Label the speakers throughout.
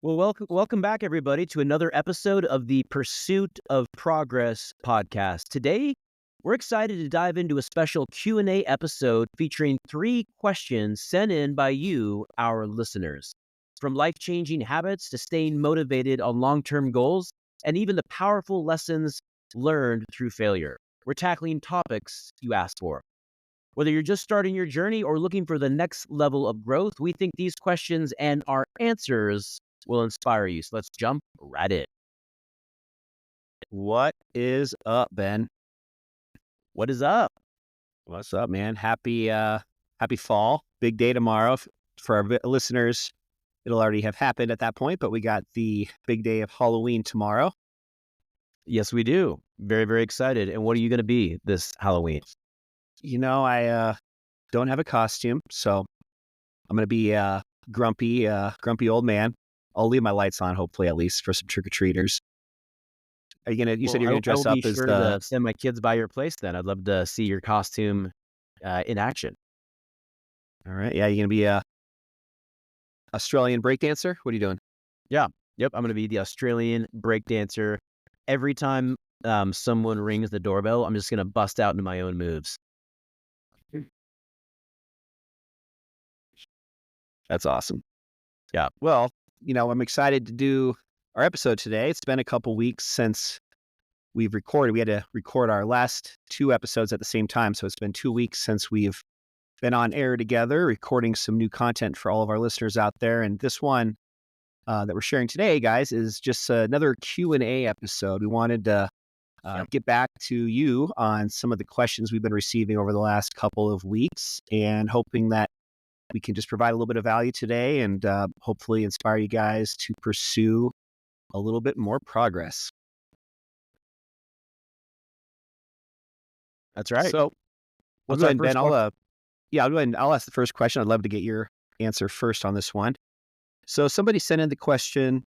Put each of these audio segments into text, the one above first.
Speaker 1: Well, welcome back, everybody, to another episode of the Pursuit of Progress podcast. Today, we're excited to dive into a special Q&A episode featuring 3 questions sent in by you, our listeners. From life-changing habits to staying motivated on long-term goals, and even the powerful lessons learned through failure. We're tackling topics you asked for. Whether you're just starting your journey or looking for the next level of growth, we think these questions and our answers will inspire you. So let's jump right in.
Speaker 2: What is up, Ben?
Speaker 1: What is up?
Speaker 2: What's up, man? Happy fall. Big day tomorrow. For our listeners, it'll already have happened at that point, but we got the big day of Halloween tomorrow.
Speaker 1: Yes, we do. Very, very excited. And what are you going to be this Halloween?
Speaker 2: I don't have a costume, so I'm going to be a grumpy old man. I'll leave my lights on, hopefully, at least for some trick-or-treaters. Are you gonna? You said you're gonna
Speaker 1: I
Speaker 2: dress
Speaker 1: will
Speaker 2: up
Speaker 1: be
Speaker 2: as
Speaker 1: sure
Speaker 2: the.
Speaker 1: to send my kids by your place then. I'd love to see your costume in action.
Speaker 2: All right, yeah, you're gonna be a Australian breakdancer. What are you doing?
Speaker 1: Yeah. Yep. I'm going to be the Australian breakdancer. Every time someone rings the doorbell, I'm just going to bust out into my own moves.
Speaker 2: That's awesome.
Speaker 1: Yeah.
Speaker 2: Well, I'm excited to do our episode today. It's been a couple weeks since we've recorded. We had to record our last 2 episodes at the same time. So it's been 2 weeks since we've been on air together, recording some new content for all of our listeners out there. And this one that we're sharing today, guys, is just another Q&A episode. We wanted to get back to you on some of the questions we've been receiving over the last couple of weeks and hoping that we can just provide a little bit of value today and hopefully inspire you guys to pursue a little bit more progress.
Speaker 1: That's right.
Speaker 2: So,
Speaker 1: What's
Speaker 2: go
Speaker 1: our
Speaker 2: ahead,
Speaker 1: first
Speaker 2: Ben.
Speaker 1: question?
Speaker 2: I'll go ahead and I'll ask the first question. I'd love to get your answer first on this one. So somebody sent in the question,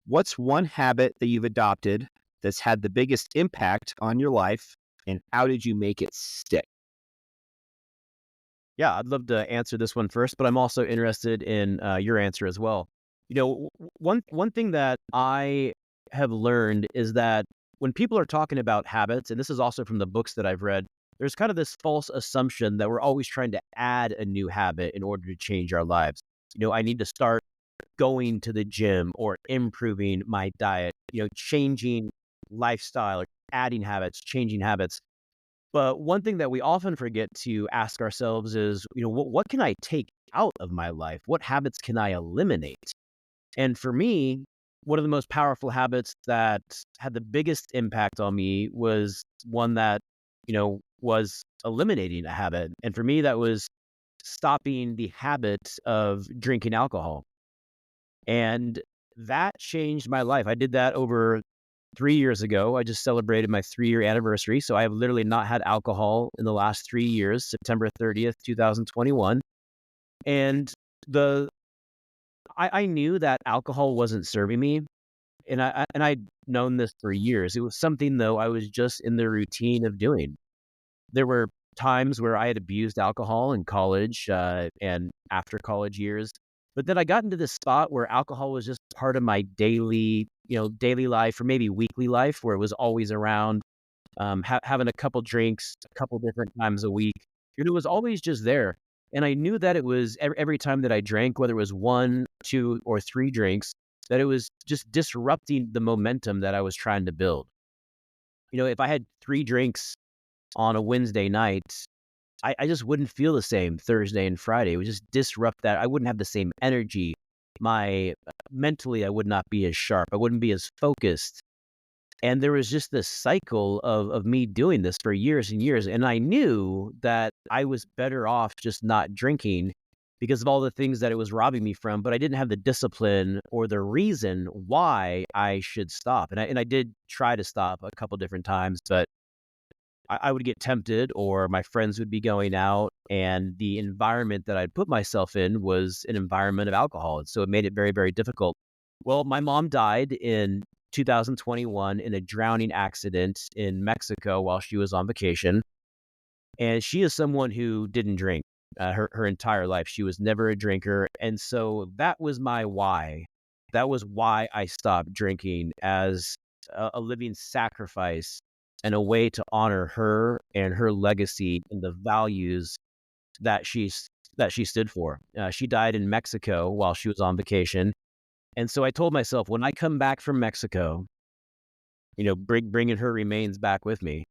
Speaker 2: what's one habit that you've adopted that's had the biggest impact on your life, and how did you make it stick?
Speaker 1: Yeah, I'd love to answer this one first, but I'm also interested in your answer as well. One thing that I have learned is that when people are talking about habits, and this is also from the books that I've read, there's kind of this false assumption that we're always trying to add a new habit in order to change our lives. I need to start going to the gym or improving my diet, changing lifestyle, or adding habits, changing habits. But one thing that we often forget to ask ourselves is, what can I take out of my life? What habits can I eliminate? And for me, one of the most powerful habits that had the biggest impact on me was one that, was eliminating a habit. And for me, that was stopping the habit of drinking alcohol. And that changed my life. I did that over 3 years ago. I just celebrated my 3-year anniversary. So I have literally not had alcohol in the last 3 years, September 30th, 2021. And I knew that alcohol wasn't serving me. And I'd known this for years. It was something, though, I was just in the routine of doing. There were times where I had abused alcohol in college and after college years. But then I got into this spot where alcohol was just part of my daily life, or maybe weekly life, where it was always around, having a couple drinks a couple different times a week. It was always just there. And I knew that it was every time that I drank, whether it was 1, 2, or 3 drinks, that it was just disrupting the momentum that I was trying to build. If I had 3 drinks on a Wednesday night, I just wouldn't feel the same Thursday and Friday. It would just disrupt that. I wouldn't have the same energy. Mentally, I would not be as sharp. I wouldn't be as focused. And there was just this cycle of me doing this for years and years. And I knew that I was better off just not drinking because of all the things that it was robbing me from. But I didn't have the discipline or the reason why I should stop. And I did try to stop a couple different times, but I would get tempted, or my friends would be going out, and the environment that I'd put myself in was an environment of alcohol. And so it made it very, very difficult. Well, my mom died in 2021 in a drowning accident in Mexico while she was on vacation. And she is someone who didn't drink her entire life. She was never a drinker. And so that was my why. That was why I stopped drinking, as a living sacrifice and a way to honor her and her legacy and the values that she stood for. She died in Mexico while she was on vacation, and so I told myself, when I come back from Mexico, bringing her remains back with me.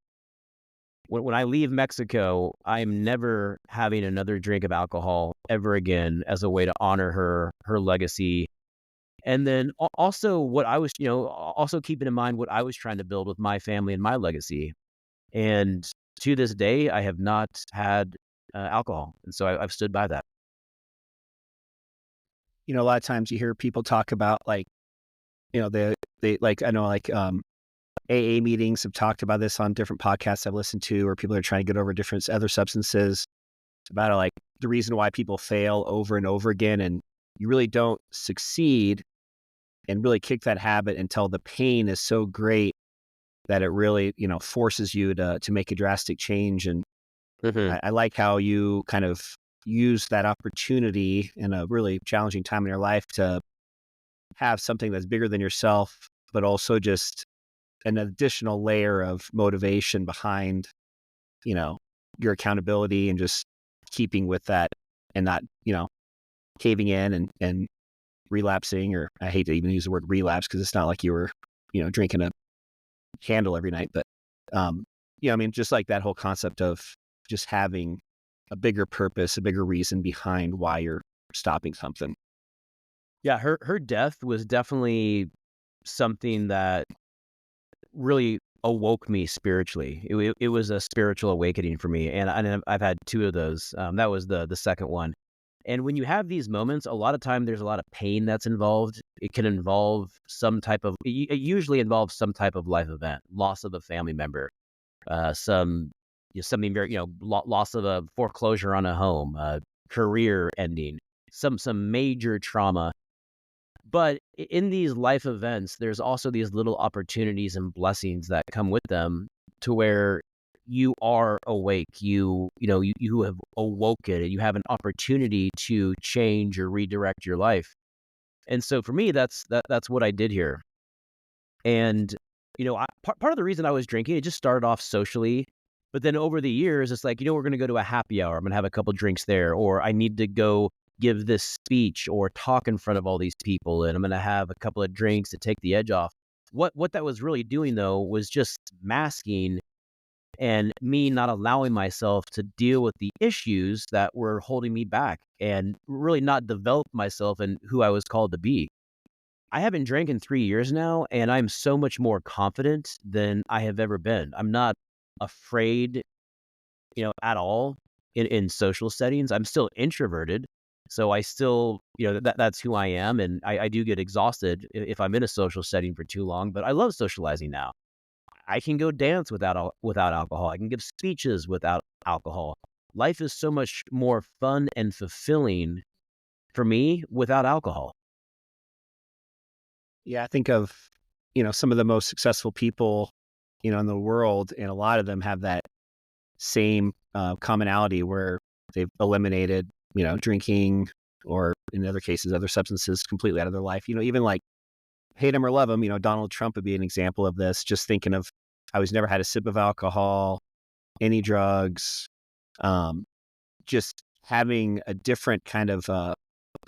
Speaker 1: When I leave Mexico, I am never having another drink of alcohol ever again, as a way to honor her legacy. And then also what I was, also keeping in mind what I was trying to build with my family and my legacy. And to this day, I have not had alcohol. And so I've stood by that.
Speaker 2: A lot of times you hear people talk about like, they like, I know like, AA meetings have talked about this on different podcasts I've listened to, or people are trying to get over different other substances. It's about like the reason why people fail over and over again. And you really don't succeed and really kick that habit until the pain is so great that it really, forces you to make a drastic change. And
Speaker 1: Hmm.
Speaker 2: I like how you kind of use that opportunity in a really challenging time in your life to have something that's bigger than yourself, but also just an additional layer of motivation behind, you know, your accountability and just keeping with that and not, caving in and relapsing, or I hate to even use the word relapse because it's not like you were, drinking a candle every night, but, I mean, just like that whole concept of just having a bigger purpose, a bigger reason behind why you're stopping something.
Speaker 1: Yeah, her death was definitely something that really awoke me spiritually. It was a spiritual awakening for me, and I've had two of those. That was the second one. And when you have these moments, a lot of time there's a lot of pain that's involved. It can involve some type of. It usually involves some type of life event, loss of a family member, something very loss of a foreclosure on a home, career ending, some major trauma. But in these life events, there's also these little opportunities and blessings that come with them, to where you are awake. You have awoken, and you have an opportunity to change or redirect your life. And so for me, that's what I did here. And part of the reason I was drinking, it just started off socially, but then over the years, it's like, we're going to go to a happy hour. I'm going to have a couple drinks there, or I need to go give this speech or talk in front of all these people, and I'm going to have a couple of drinks to take the edge off. What that was really doing, though, was just masking, and me not allowing myself to deal with the issues that were holding me back, and really not develop myself and who I was called to be. I haven't drank in 3 years now, and I'm so much more confident than I have ever been. I'm not afraid, at all in social settings. I'm still introverted, so I still, that's who I am, and I do get exhausted if I'm in a social setting for too long, but I love socializing now. I can go dance without alcohol. I can give speeches without alcohol. Life is so much more fun and fulfilling for me without alcohol.
Speaker 2: Yeah, I think of, some of the most successful people, in the world, and a lot of them have that same commonality where they've eliminated, drinking, or in other cases, other substances completely out of their life. Even like hate him or love him, Donald Trump would be an example of this. Just thinking of how he's never had a sip of alcohol, any drugs, um, just having a different kind of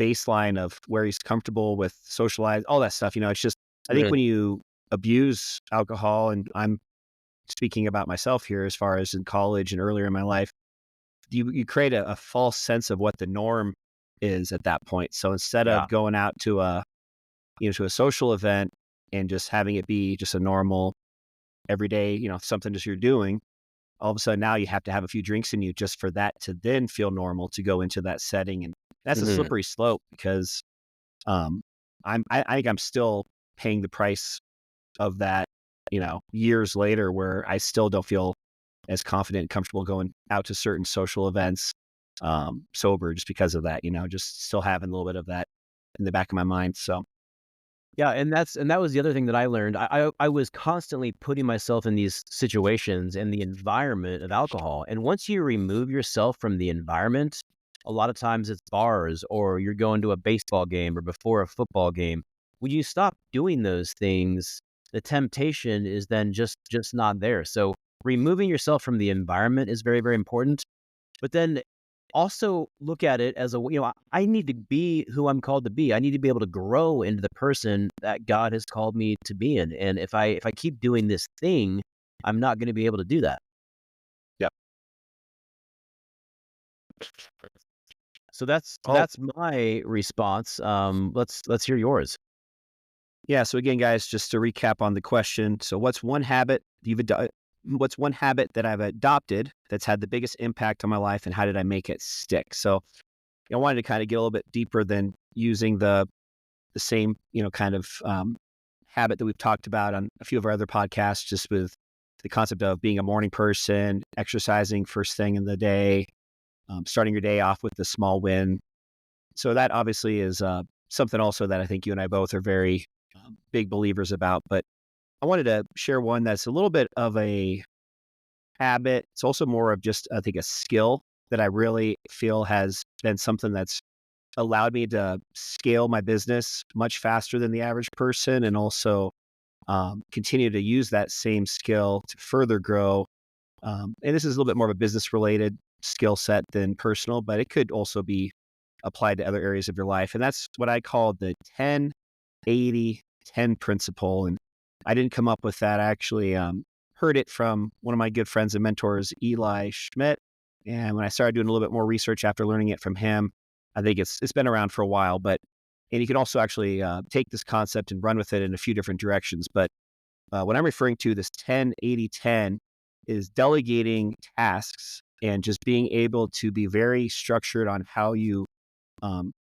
Speaker 2: baseline of where he's comfortable with socialize, all that stuff. It's just, I think when you abuse alcohol, and I'm speaking about myself here as far as in college and earlier in my life, you create a false sense of what the norm is at that point. So instead
Speaker 1: Yeah.
Speaker 2: of going out to to a social event and just having it be just a normal everyday, something just you're doing, all of a sudden now you have to have a few drinks in you just for that to then feel normal to go into that setting. And that's a
Speaker 1: Mhm.
Speaker 2: slippery slope because um I think I'm still paying the price of that, years later, where I still don't feel as confident and comfortable going out to certain social events sober, just because of that, just still having a little bit of that in the back of my mind. So
Speaker 1: Yeah, and that was the other thing that I learned. I was constantly putting myself in these situations and the environment of alcohol. And once you remove yourself from the environment, a lot of times it's bars, or you're going to a baseball game or before a football game. when you stop doing those things, the temptation is then just not there. So removing yourself from the environment is very, very important. But then also look at it as I need to be who I'm called to be. I need to be able to grow into the person that God has called me to be in. And if I keep doing this thing, I'm not going to be able to do that.
Speaker 2: Yep.
Speaker 1: So that's
Speaker 2: Oh,
Speaker 1: my response. Let's hear yours.
Speaker 2: yeah. So again, guys, just to recap on the question. So what's one habit that I've adopted that's had the biggest impact on my life, and how did I make it stick? So I wanted to kind of get a little bit deeper than using the same, kind of habit that we've talked about on a few of our other podcasts, just with the concept of being a morning person, exercising first thing in the day, starting your day off with a small win. So that obviously is something also that I think you and I both are very big believers about. But I wanted to share one that's a little bit of a habit. It's also more of just, I think, a skill that I really feel has been something that's allowed me to scale my business much faster than the average person, and also continue to use that same skill to further grow. And this is a little bit more of a business related skill set than personal, but it could also be applied to other areas of your life. And that's what I call the 10-80-10 principle. And I didn't come up with that. I actually heard it from one of my good friends and mentors, Eli Schmidt. And when I started doing a little bit more research after learning it from him, I think it's been around for a while. And you can also actually take this concept and run with it in a few different directions. But what I'm referring to, this 10-80-10, is delegating tasks and just being able to be very structured on how you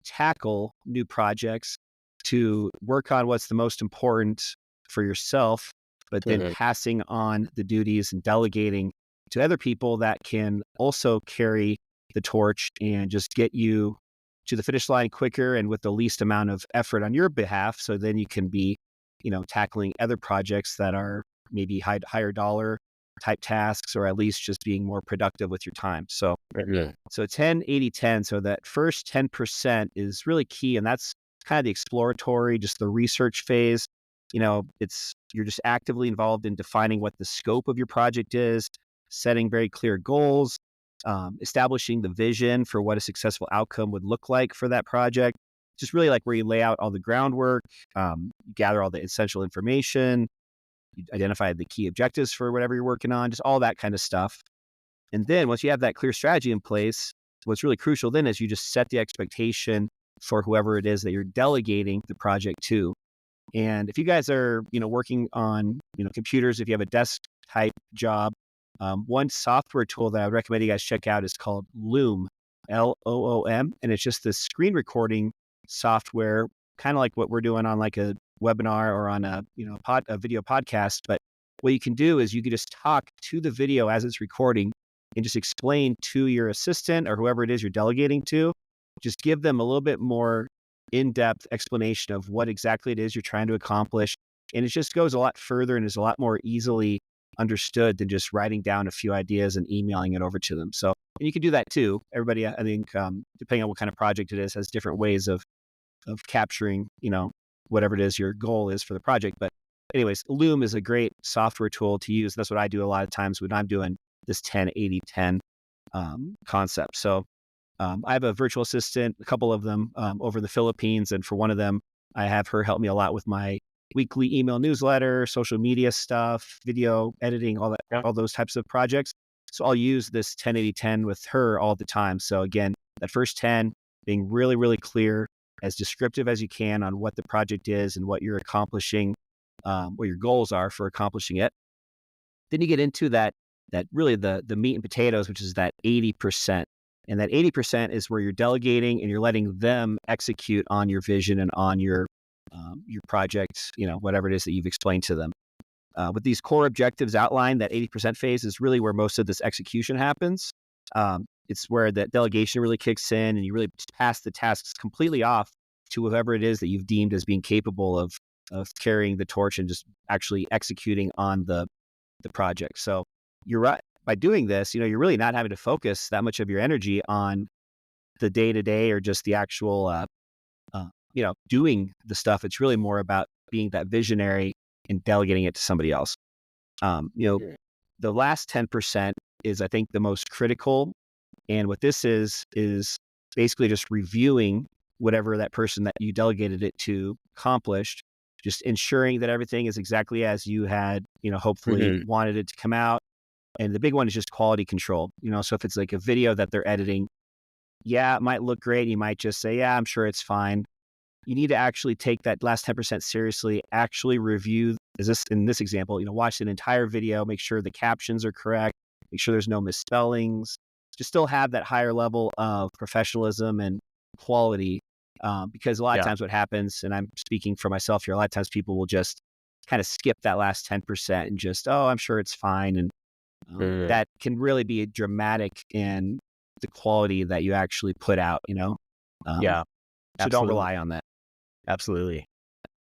Speaker 2: tackle new projects, to work on what's the most important for yourself, but then
Speaker 1: Mhm.
Speaker 2: passing on the duties and delegating to other people that can also carry the torch and just get you to the finish line quicker and with the least amount of effort on your behalf. So then you can be, tackling other projects that are maybe higher dollar type tasks, or at least just being more productive with your time. So 10-80-10. So that first 10% is really key. And that's kind of the exploratory, just the research phase. You're just actively involved in defining what the scope of your project is, setting very clear goals, establishing the vision for what a successful outcome would look like for that project. Just really like where you lay out all the groundwork, gather all the essential information, you identify the key objectives for whatever you're working on, just all that kind of stuff. And then once you have that clear strategy in place, what's really crucial then is you just set the expectation for whoever it is that you're delegating the project to. And if you guys are, working on, computers, if you have a desk type job, one software tool that I would recommend you guys check out is called Loom, Loom. And it's just this screen recording software, kind of like what we're doing on like a webinar or on a video podcast. But what you can do is you can just talk to the video as it's recording and just explain to your assistant or whoever it is you're delegating to, just give them a little bit more in-depth explanation of what exactly it is you're trying to accomplish. And it just goes a lot further and is a lot more easily understood than just writing down a few ideas and emailing it over to them. So, and you can do that too. Everybody, I think, depending on what kind of project it is, has different ways of capturing, whatever it is your goal is for the project. But anyways, Loom is a great software tool to use. That's what I do a lot of times when I'm doing this 10-80-10 concept. So I have a virtual assistant, a couple of them over in the Philippines. And for one of them, I have her help me a lot with my weekly email newsletter, social media stuff, video editing, all that,
Speaker 1: Yeah.
Speaker 2: all those types of projects. So I'll use this 10-80-10 with her all the time. So again, that first 10 being really, really clear, as descriptive as you can on what the project is and what you're accomplishing, what your goals are for accomplishing it. Then you get into that really the meat and potatoes, which is that 80%. And that 80% is where you're delegating and you're letting them execute on your vision and on your project, whatever it is that you've explained to them. With these core objectives outlined, that 80% phase is really where most of this execution happens. It's where that delegation really kicks in and you really pass the tasks completely off to whoever it is that you've deemed as being capable of carrying the torch and just actually executing on the project. So you're right. By doing this, you're really not having to focus that much of your energy on the day to day or just the actual doing the stuff. It's really more about being that visionary and delegating it to somebody else. Um, you know,
Speaker 1: Mm.
Speaker 2: the last 10% is, I think, the most critical. And what this is basically just reviewing whatever that person that you delegated it to accomplished, just ensuring that everything is exactly as you had, hopefully
Speaker 1: Mhm.
Speaker 2: wanted it to come out. And the big one is just quality control. So if it's like a video that they're editing, yeah, it might look great. You might just say, yeah, I'm sure it's fine. You need to actually take that last 10% seriously, actually review, is this in this example, watch an entire video, make sure the captions are correct, make sure there's no misspellings, just still have that higher level of professionalism and quality. Because a lot of
Speaker 1: Yeah.
Speaker 2: times what happens, and I'm speaking for myself here, a lot of times people will just kind of skip that last 10% and just, oh, I'm sure it's fine. And
Speaker 1: Mhm.
Speaker 2: that can really be dramatic in the quality that you actually put out, Um,
Speaker 1: Yeah.
Speaker 2: so don't
Speaker 1: Absolutely.
Speaker 2: rely on that.
Speaker 1: Absolutely.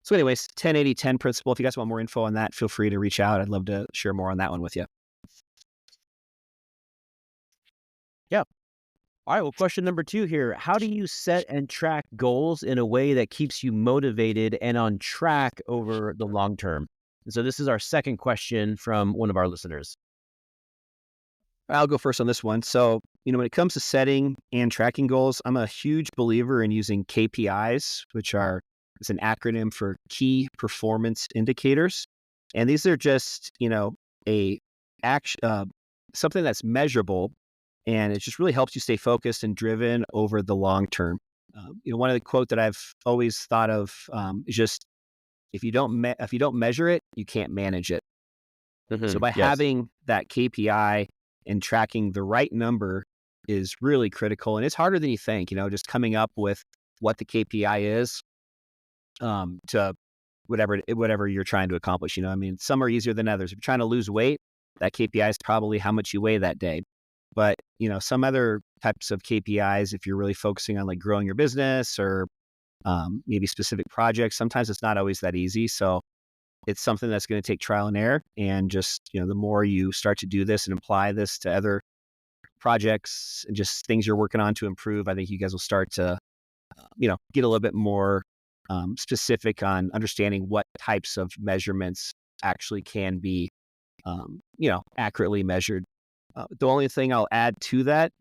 Speaker 2: So anyways, 10-80-10 principle. If you guys want more info on that, feel free to reach out. I'd love to share more on that one with you.
Speaker 1: Yeah. All right. Well, question number 2 here. How do you set and track goals in a way that keeps you motivated and on track over the long term? And so this is our second question from one of our listeners.
Speaker 2: I'll go first on this one. So, when it comes to setting and tracking goals, I'm a huge believer in using KPIs, which are it's an acronym for key performance indicators. And these are just, a action something that's measurable, and it just really helps you stay focused and driven over the long term. One of the quote that I've always thought of is just if you don't measure it, you can't manage it. So
Speaker 1: Mhm.
Speaker 2: by
Speaker 1: Yes.
Speaker 2: having that KPI and tracking the right number is really critical, and it's harder than you think. Just coming up with what the KPI is to whatever you're trying to accomplish. I mean, some are easier than others. If you're trying to lose weight, that KPI is probably how much you weigh that day. But some other types of KPIs, if you're really focusing on like growing your business or maybe specific projects, sometimes it's not always that easy. So it's something that's going to take trial and error. And just, the more you start to do this and apply this to other projects and just things you're working on to improve, I think you guys will start to, get a little bit more specific on understanding what types of measurements actually can be, accurately measured. The only thing I'll add to that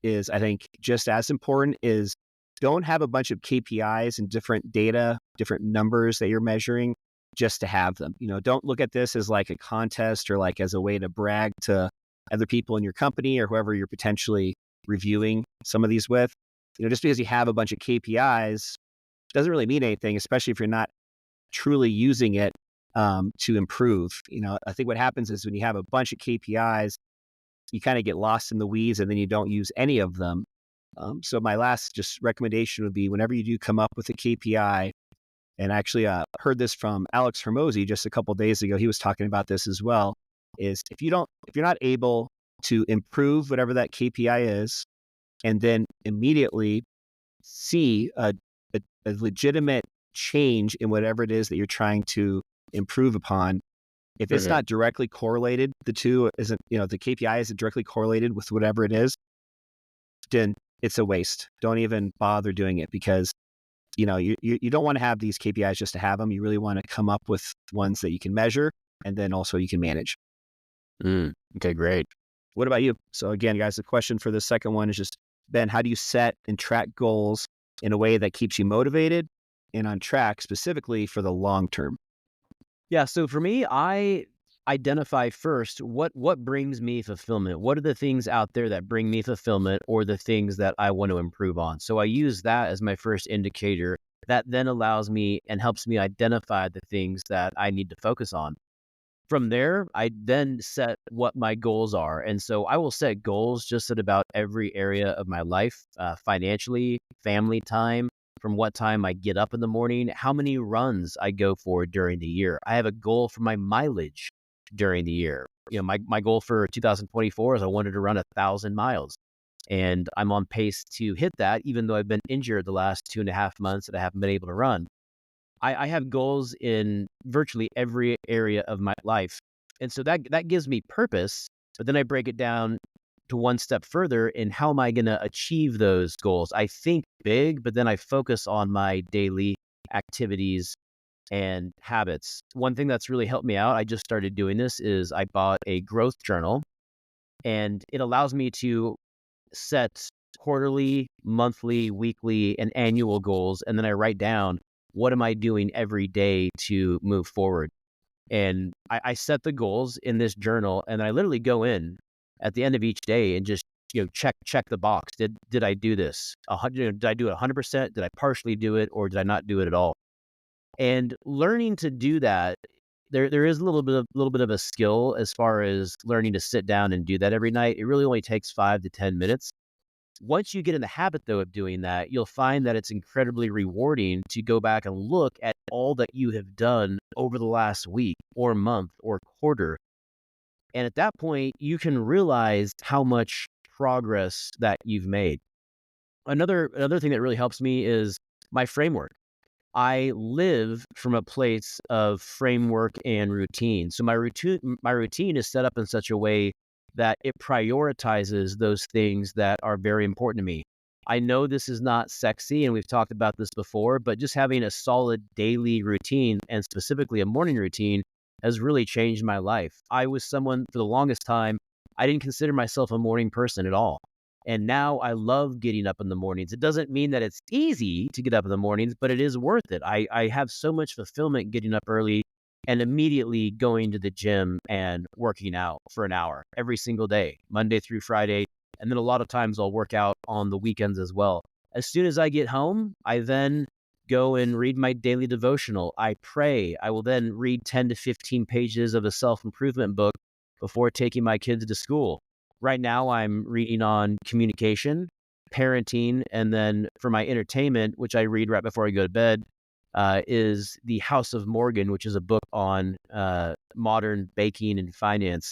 Speaker 2: is, I think, just as important is don't have a bunch of KPIs and different data, different numbers that you're measuring just to have them. Don't look at this as like a contest or like as a way to brag to other people in your company or whoever you're potentially reviewing some of these with. Just because you have a bunch of KPIs doesn't really mean anything, especially if you're not truly using it to improve. I think what happens is when you have a bunch of KPIs, you kind of get lost in the weeds and then you don't use any of them. So my last just recommendation would be whenever you do come up with a KPI, and I actually heard this from Alex Hermosi just a couple of days ago. He was talking about this as well. Is if you're not able to improve whatever that KPI is, and then immediately see a legitimate change in whatever it is that you're trying to improve upon, if it's
Speaker 1: Mhm.
Speaker 2: not directly correlated, the two isn't, the KPI isn't directly correlated with whatever it is, then it's a waste. Don't even bother doing it because, you don't want to have these KPIs just to have them. You really want to come up with ones that you can measure and then also you can manage.
Speaker 1: Mm. Okay, great.
Speaker 2: What about you? So again, guys, the question for the second one is just, Ben, how do you set and track goals in a way that keeps you motivated and on track specifically for the long term?
Speaker 1: Yeah, so for me, I identify first what brings me fulfillment. What are the things out there that bring me fulfillment or the things that I want to improve on? So I use that as my first indicator that then allows me and helps me identify the things that I need to focus on. From there, I then set what my goals are. And so I will set goals just at about every area of my life, financially, family time, from what time I get up in the morning, how many runs I go for during the year. I have a goal for my mileage during the year. My goal for 2024 is I wanted to run 1,000 miles. And I'm on pace to hit that, even though I've been injured the last 2.5 months that I haven't been able to run. I have goals in virtually every area of my life. And so that gives me purpose, but then I break it down to one step further in how am I going to achieve those goals. I think big, but then I focus on my daily activities and habits. One thing that's really helped me out, I just started doing this, is I bought a growth journal, and it allows me to set quarterly, monthly, weekly, and annual goals. And then I write down, what am I doing every day to move forward? And I set the goals in this journal, and I literally go in at the end of each day and just, check the box. Did I do this? 100, did I do it 100%? Did I partially do it, or did I not do it at all? And learning to do that, there is a little bit of a skill as far as learning to sit down and do that every night. It really only takes 5 to 10 minutes. Once you get in the habit, though, of doing that, you'll find that it's incredibly rewarding to go back and look at all that you have done over the last week or month or quarter. And at that point, you can realize how much progress that you've made. Another thing that really helps me is my framework. I live from a place of framework and routine. So my routine is set up in such a way that it prioritizes those things that are very important to me. I know this is not sexy, and we've talked about this before, but just having a solid daily routine, and specifically a morning routine, has really changed my life. I was someone for the longest time, I didn't consider myself a morning person at all. And now I love getting up in the mornings. It doesn't mean that it's easy to get up in the mornings, but it is worth it. I have so much fulfillment getting up early and immediately going to the gym and working out for an hour every single day, Monday through Friday. And then a lot of times I'll work out on the weekends as well. As soon as I get home, I then go and read my daily devotional. I pray. I will then read 10 to 15 pages of a self improvement book before taking my kids to school. Right now, I'm reading on communication, parenting, and then for my entertainment, which I read right before I go to bed, is The House of Morgan, which is a book on modern banking and finance.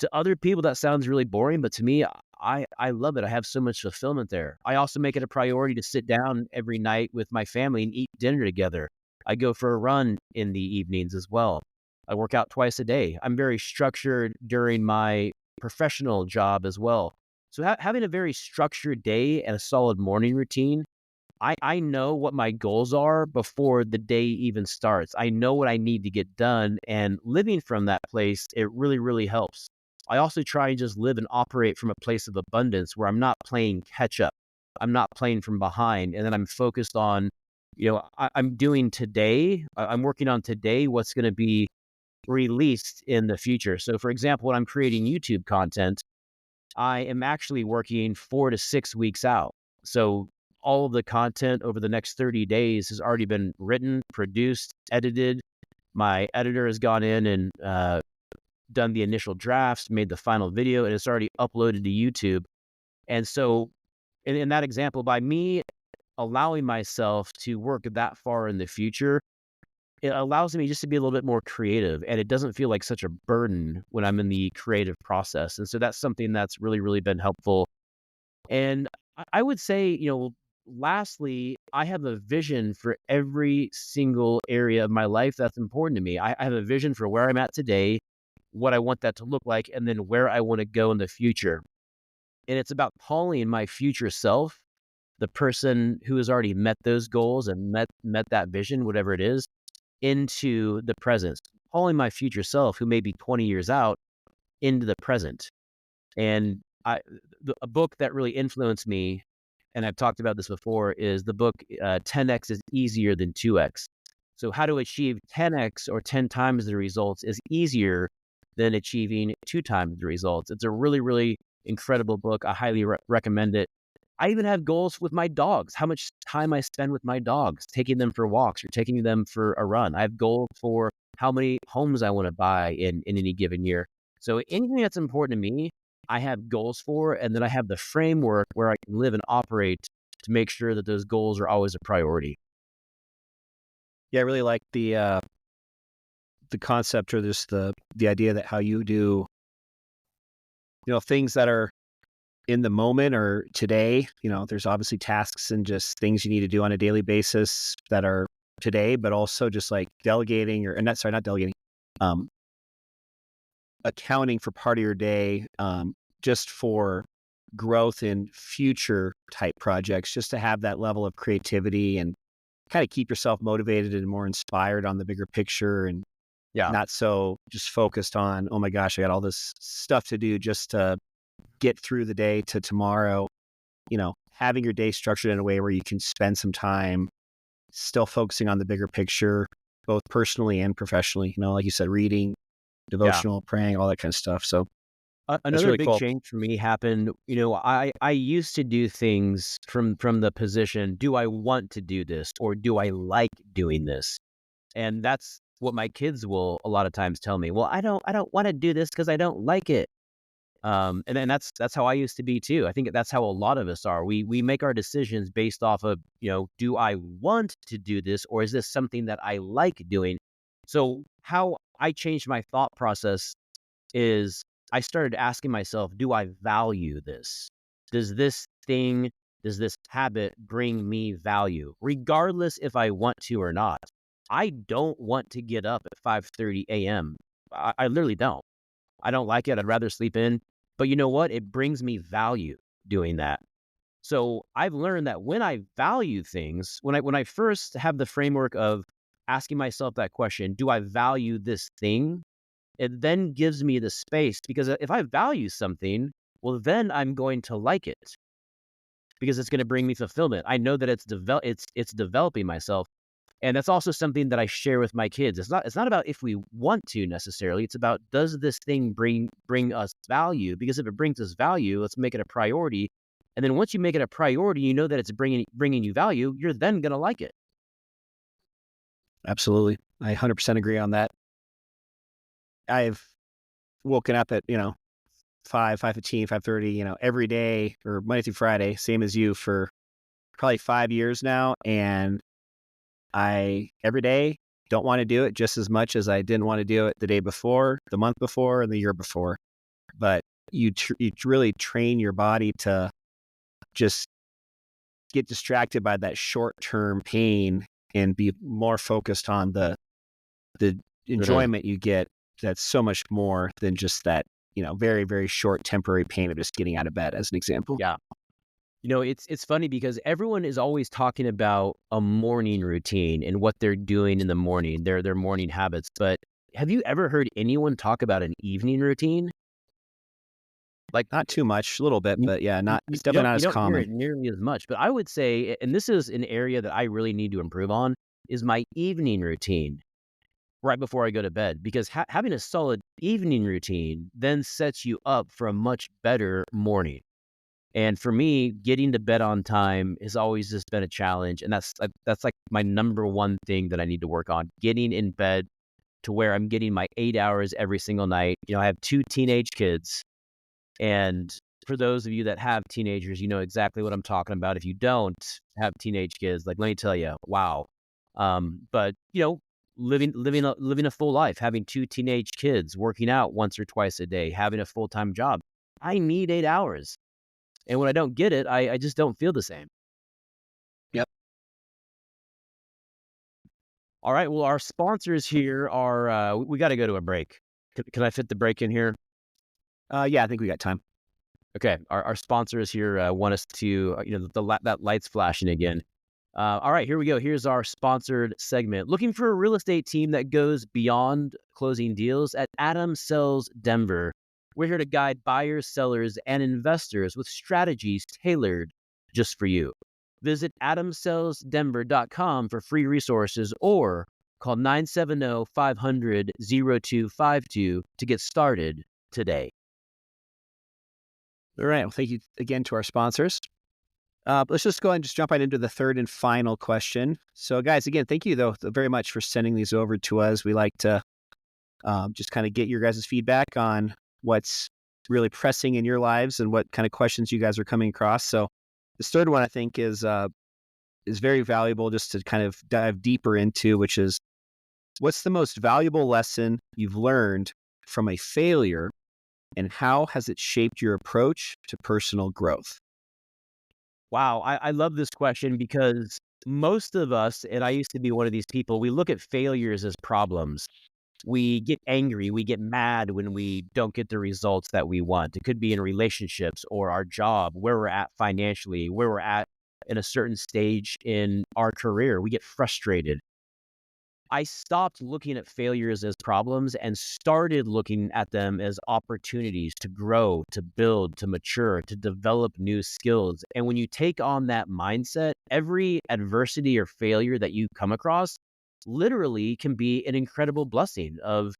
Speaker 1: To other people, that sounds really boring, but to me, I love it. I have so much fulfillment there. I also make it a priority to sit down every night with my family and eat dinner together. I go for a run in the evenings as well. I work out twice a day. I'm very structured during my professional job as well. So having a very structured day and a solid morning routine, I know what my goals are before the day even starts. I know what I need to get done, and living from that place, it really, really helps. I also try and just live and operate from a place of abundance where I'm not playing catch up. I'm not playing from behind, and then I'm focused on, I'm doing today. I'm working on today what's going to be released in the future. So, for example, when I'm creating YouTube content, I am actually working 4 to 6 weeks out. So, all of the content over the next 30 days has already been written, produced, edited. My editor has gone in and done the initial drafts, made the final video, and it's already uploaded to YouTube. And so, in that example, by me allowing myself to work that far in the future, it allows me just to be a little bit more creative, and it doesn't feel like such a burden when I'm in the creative process. And so that's something that's really, really been helpful. And I would say, lastly, I have a vision for every single area of my life that's important to me. I have a vision for where I'm at today, what I want that to look like, and then where I want to go in the future. And it's about calling my future self, the person who has already met those goals and met that vision, whatever it is, into the present, calling my future self, who may be 20 years out, into the present. And a book that really influenced me, and I've talked about this before, is the book 10x is easier than 2x. So how to achieve 10x or 10 times the results is easier than achieving 2 times the results. It's a really, really incredible book. I highly recommend it. I even have goals with my dogs, how much time I spend with my dogs, taking them for walks or taking them for a run. I have goals for how many homes I want to buy in any given year. So anything that's important to me, I have goals for, and then I have the framework where I can live and operate to make sure that those goals are always a priority.
Speaker 2: Yeah, I really like the concept, or just the idea that how you do, things that are in the moment or today. There's obviously tasks and just things you need to do on a daily basis that are today, but also just like delegating, or, and not delegating, accounting for part of your day, just for growth in future type projects, just to have that level of creativity and kind of keep yourself motivated and more inspired on the bigger picture and
Speaker 1: Yeah.
Speaker 2: not so just focused on, oh my gosh, I got all this stuff to do just to get through the day to tomorrow. Having your day structured in a way where you can spend some time still focusing on the bigger picture, both personally and professionally, like you said, reading,
Speaker 1: Yeah.
Speaker 2: devotional, praying, all that kind of stuff. So that's
Speaker 1: Another
Speaker 2: really
Speaker 1: big
Speaker 2: cool.
Speaker 1: change for me happened, I used to do things from the position, do I want to do this or do I like doing this? And that's what my kids will a lot of times tell me. Well, I don't want to do this because I don't like it. And then that's how I used to be too. I think that's how a lot of us are. We make our decisions based off of, do I want to do this or is this something that I like doing? So how I changed my thought process is I started asking myself, do I value this? Does this thing, does this habit bring me value, regardless if I want to or not? I don't want to get up at 5:30 a.m. I literally don't. I don't like it. I'd rather sleep in. But you know what? It brings me value doing that. So I've learned that when I value things, when I first have the framework of asking myself that question, do I value this thing? It then gives me the space because if I value something, well, then I'm going to like it because it's going to bring me fulfillment. I know that it's developing myself, and that's also something that I share with my kids. It's not about if we want to necessarily. It's about does this thing bring us value? Because if it brings us value, let's make it a priority. And then once you make it a priority, you know that it's bringing you value. You're then going to like it.
Speaker 2: Absolutely. I 100% agree on that. I've woken up at, 5:15, 5:30, every day or Monday through Friday, same as you for probably 5 years now. And I, every day, don't want to do it just as much as I didn't want to do it the day before, the month before, and the year before. But you really train your body to just get distracted by that short-term pain and be more focused on the
Speaker 1: Mhm.
Speaker 2: enjoyment you get. That's so much more than just that, very, very short temporary pain of just getting out of bed, as an example.
Speaker 1: Yeah. It's funny because everyone is always talking about a morning routine and what they're doing in the morning, their morning habits. But have you ever heard anyone talk about an evening routine? Like
Speaker 2: Not too much, a little bit,
Speaker 1: you,
Speaker 2: but yeah,
Speaker 1: you,
Speaker 2: not
Speaker 1: you
Speaker 2: it's
Speaker 1: you
Speaker 2: definitely
Speaker 1: don't
Speaker 2: not
Speaker 1: you
Speaker 2: as
Speaker 1: don't hear
Speaker 2: common.
Speaker 1: it nearly as much. But I would say, and this is an area that I really need to improve on, is my evening routine right before I go to bed. Because having a solid evening routine then sets you up for a much better morning. And for me, getting to bed on time has always just been a challenge, and that's like my number one thing that I need to work on, getting in bed to where I'm getting my 8 hours every single night. I have 2 teenage kids, and for those of you that have teenagers, you know exactly what I'm talking about. If you don't have teenage kids, like, let me tell you, wow. But, living a full life, having 2 teenage kids, working out once or twice a day, having a full-time job, I need 8 hours. And when I don't get it, I just don't feel the same.
Speaker 2: Yep.
Speaker 1: All right, well, our sponsors here are, we gotta go to a break. Can I fit the break in here?
Speaker 2: Yeah, I think we got time.
Speaker 1: Okay, our sponsors here, want us to, that light's flashing again. All right, here we go. Here's our sponsored segment. Looking for a real estate team that goes beyond closing deals? At Adam Sells Denver, we're here to guide buyers, sellers, and investors with strategies tailored just for you. Visit adamsellsdenver.com for free resources or call 970-500-0252 to get started today.
Speaker 2: All right. Well, thank you again to our sponsors. Let's just go ahead and just jump right into the third and final question. So, guys, again, thank you though very much for sending these over to us. We like to just kind of get your guys' feedback on what's really pressing in your lives and what kind of questions you guys are coming across. So, this third one I think is very valuable just to kind of dive deeper into, which is what's the most valuable lesson you've learned from a failure, and how has it shaped your approach to personal growth?
Speaker 1: Wow, I love this question because most of us, and I used to be one of these people, we look at failures as problems. we get angry, we get mad when we don't get the results that we want. It could be in relationships or our job, where we're at financially, where we're at in a certain stage in our career. We get frustrated. I stopped looking at failures as problems and started looking at them as opportunities to grow, to build, to mature, to develop new skills. And when you take on that mindset, every adversity or failure that you come across literally can be an incredible blessing of,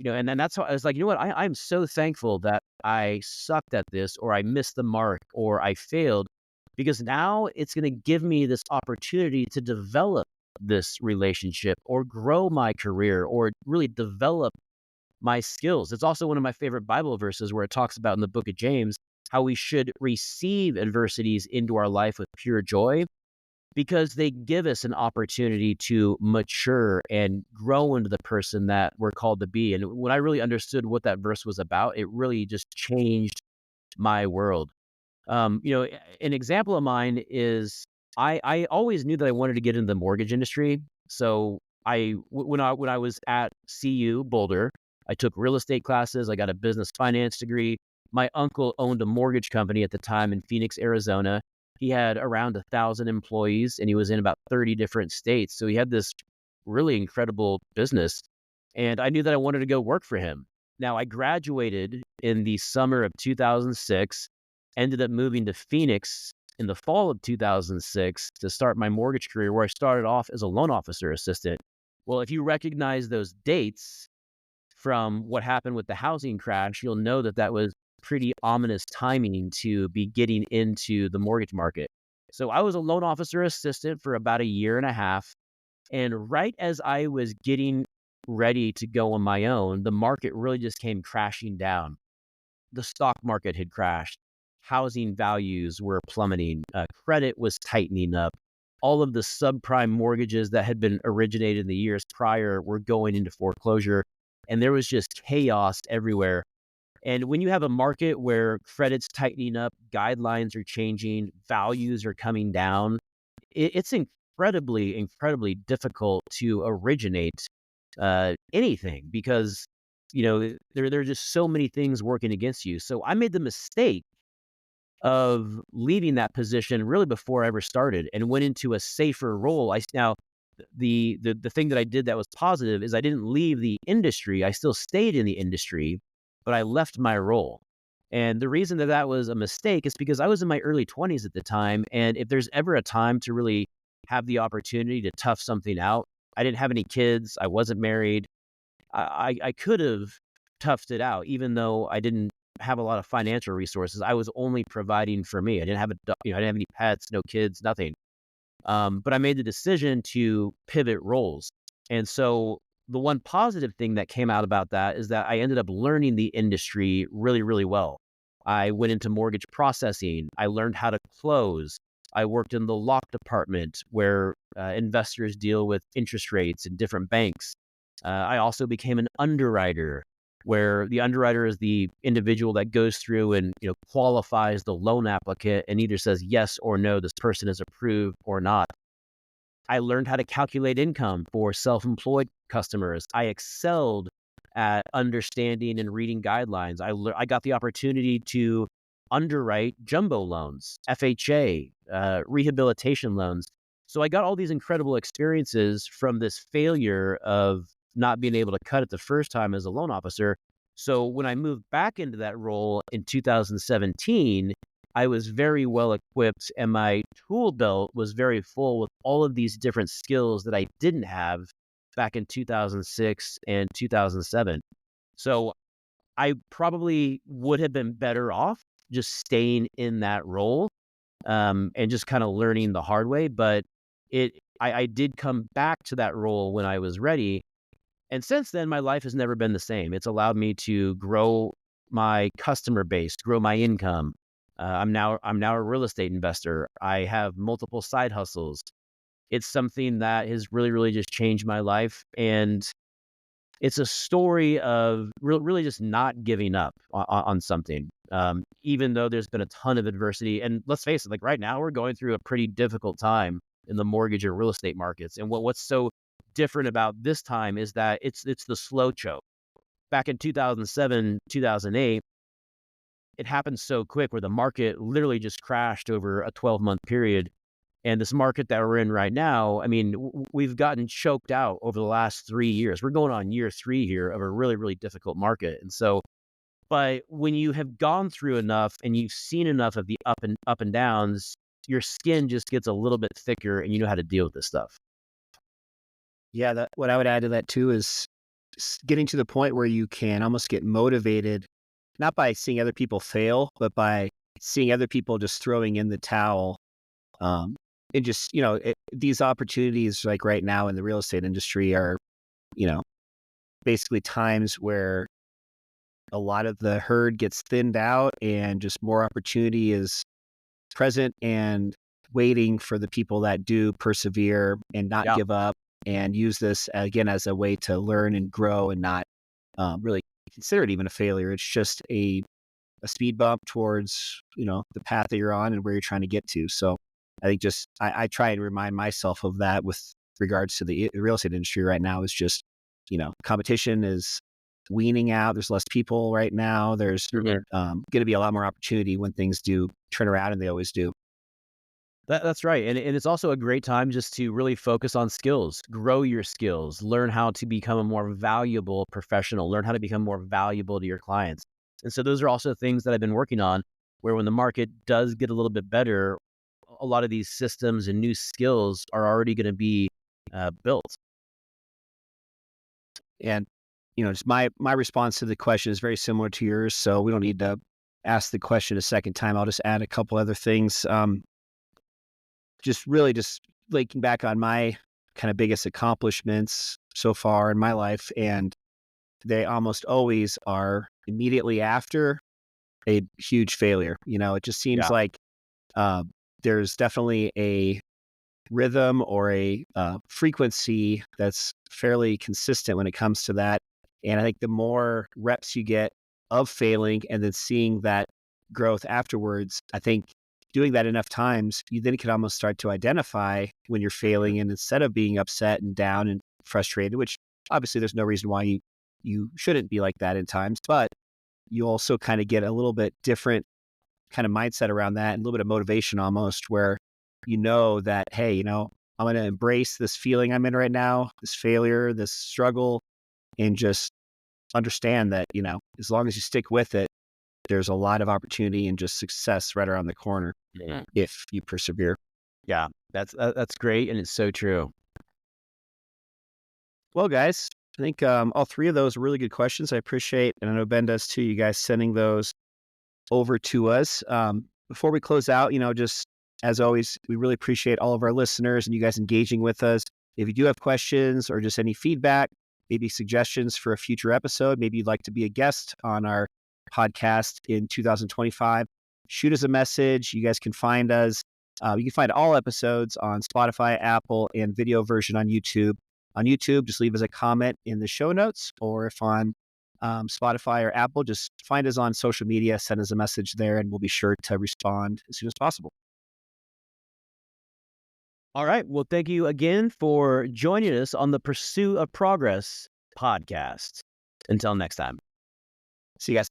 Speaker 1: and then that's how I was like, you know what? I'm so thankful that I sucked at this, or I missed the mark, or I failed, because now it's going to give me this opportunity to develop this relationship or grow my career or really develop my skills. It's also one of my favorite Bible verses where it talks about in the book of James how we should receive adversities into our life with pure joy because they give us an opportunity to mature and grow into the person that we're called to be. And when I really understood what that verse was about, it really just changed my world. An example of mine is I always knew that I wanted to get into the mortgage industry. So when I was at CU Boulder, I took real estate classes. I got a business finance degree. My uncle owned a mortgage company at the time in Phoenix, Arizona. He had around 1,000 employees, and he was in about 30 different states. So he had this really incredible business, and I knew that I wanted to go work for him. Now, I graduated in the summer of 2006, ended up moving to Phoenix in the fall of 2006 to start my mortgage career, where I started off as a loan officer assistant. Well, if you recognize those dates from what happened with the housing crash, you'll know that that was pretty ominous timing to be getting into the mortgage market. So I was a loan officer assistant for about a year and a half. And right as I was getting ready to go on my own, the market really just came crashing down. The stock market had crashed. Housing values were plummeting. Credit was tightening up. All of the subprime mortgages that had been originated in the years prior were going into foreclosure. And there was just chaos everywhere. And when you have a market where credit's tightening up, guidelines are changing, values are coming down, it's incredibly, incredibly difficult to originate anything because there are just so many things working against you. So I made the mistake of leaving that position really before I ever started and went into a safer role. Now the thing that I did that was positive is I didn't leave the industry. I still stayed in the industry, but I left my role. And the reason that that was a mistake is because I was in my early 20s at the time. And if there's ever a time to really have the opportunity to tough something out, I didn't have any kids. I wasn't married. I could have toughed it out, even though I didn't have a lot of financial resources. I was only providing for me. I didn't have I didn't have any pets, no kids, nothing. But I made the decision to pivot roles. And so the one positive thing that came out about that is that I ended up learning the industry really, really well. I went into mortgage processing. I learned how to close. I worked in the lock department where investors deal with interest rates and different banks. I also became an underwriter, where the underwriter is the individual that goes through and qualifies the loan applicant and either says yes or no, this person is approved or not. I learned how to calculate income for self-employed customers. I excelled at understanding and reading guidelines. I got the opportunity to underwrite jumbo loans, FHA, rehabilitation loans. So I got all these incredible experiences from this failure of not being able to cut it the first time as a loan officer. So when I moved back into that role in 2017, I was very well equipped and my tool belt was very full with all of these different skills that I didn't have back in 2006 and 2007. So I probably would have been better off just staying in that role and just kind of learning the hard way. But I did come back to that role when I was ready. And since then, my life has never been the same. It's allowed me to grow my customer base, grow my income. I'm now a real estate investor. I have multiple side hustles. It's something that has really, really just changed my life. And it's a story of really just not giving up on something, even though there's been a ton of adversity. And let's face it, like right now, we're going through a pretty difficult time in the mortgage or real estate markets. And what's so different about this time is that it's the slow choke. Back in 2007, 2008, it happened so quick where the market literally just crashed over a 12-month period. And this market that we're in right now, I mean, we've gotten choked out over the last 3 years. We're going on year three here of a really, really difficult market. And so, but when you have gone through enough and you've seen enough of the up and downs, your skin just gets a little bit thicker and you know how to deal with this stuff.
Speaker 2: Yeah, what I would add to that too is getting to the point where you can almost get motivated, not by seeing other people fail, but by seeing other people just throwing in the towel. Um, and just, these opportunities like right now in the real estate industry are, you know, basically times where a lot of the herd gets thinned out and just more opportunity is present and waiting for the people that do persevere and not
Speaker 1: Yeah.
Speaker 2: give up and use this again as a way to learn and grow and not really consider it even a failure. It's just a speed bump towards, the path that you're on and where you're trying to get to. So I think just I try and remind myself of that with regards to the real estate industry right now is just, competition is weaning out. There's less people right now. There's
Speaker 1: Mhm.
Speaker 2: going to be a lot more opportunity when things do turn around, and they always do.
Speaker 1: That's right. And it's also a great time just to really focus on skills, grow your skills, learn how to become a more valuable professional, learn how to become more valuable to your clients. And so those are also things that I've been working on where when the market does get a little bit better, a lot of these systems and new skills are already going to be built.
Speaker 2: And, just my response to the question is very similar to yours. So we don't need to ask the question a second time. I'll just add a couple other things. Just really just looking back on my kind of biggest accomplishments so far in my life, and they almost always are immediately after a huge failure. It just seems
Speaker 1: Yeah.
Speaker 2: like uh, there's definitely a rhythm or a frequency that's fairly consistent when it comes to that. And I think the more reps you get of failing and then seeing that growth afterwards, I think doing that enough times, you then can almost start to identify when you're
Speaker 1: Mhm.
Speaker 2: failing. And instead of being upset and down and frustrated, which obviously there's no reason why you shouldn't be like that in times, but you also kind of get a little bit different kind of mindset around that and a little bit of motivation almost where you know that, hey, I'm going to embrace this feeling I'm in right now, this failure, this struggle, and just understand that, as long as you stick with it, there's a lot of opportunity and just success right around the corner
Speaker 1: Yeah.
Speaker 2: if you persevere.
Speaker 1: Yeah. That's great. And it's so true.
Speaker 2: Well, guys, I think all three of those are really good questions. I appreciate, and I know Ben does too, you guys sending those over to us. Before we close out, just as always, we really appreciate all of our listeners and you guys engaging with us. If you do have questions or just any feedback, maybe suggestions for a future episode, maybe you'd like to be a guest on our podcast in 2025, shoot us a message. You guys can find us. You can find all episodes on Spotify, Apple, and video version on YouTube. On YouTube, just leave us a comment in the show notes, or if on Spotify or Apple, just find us on social media, send us a message there, and we'll be sure to respond as soon as possible.
Speaker 1: All right. Well, thank you again for joining us on the Pursuit of Progress podcast. Until next time.
Speaker 2: See you guys.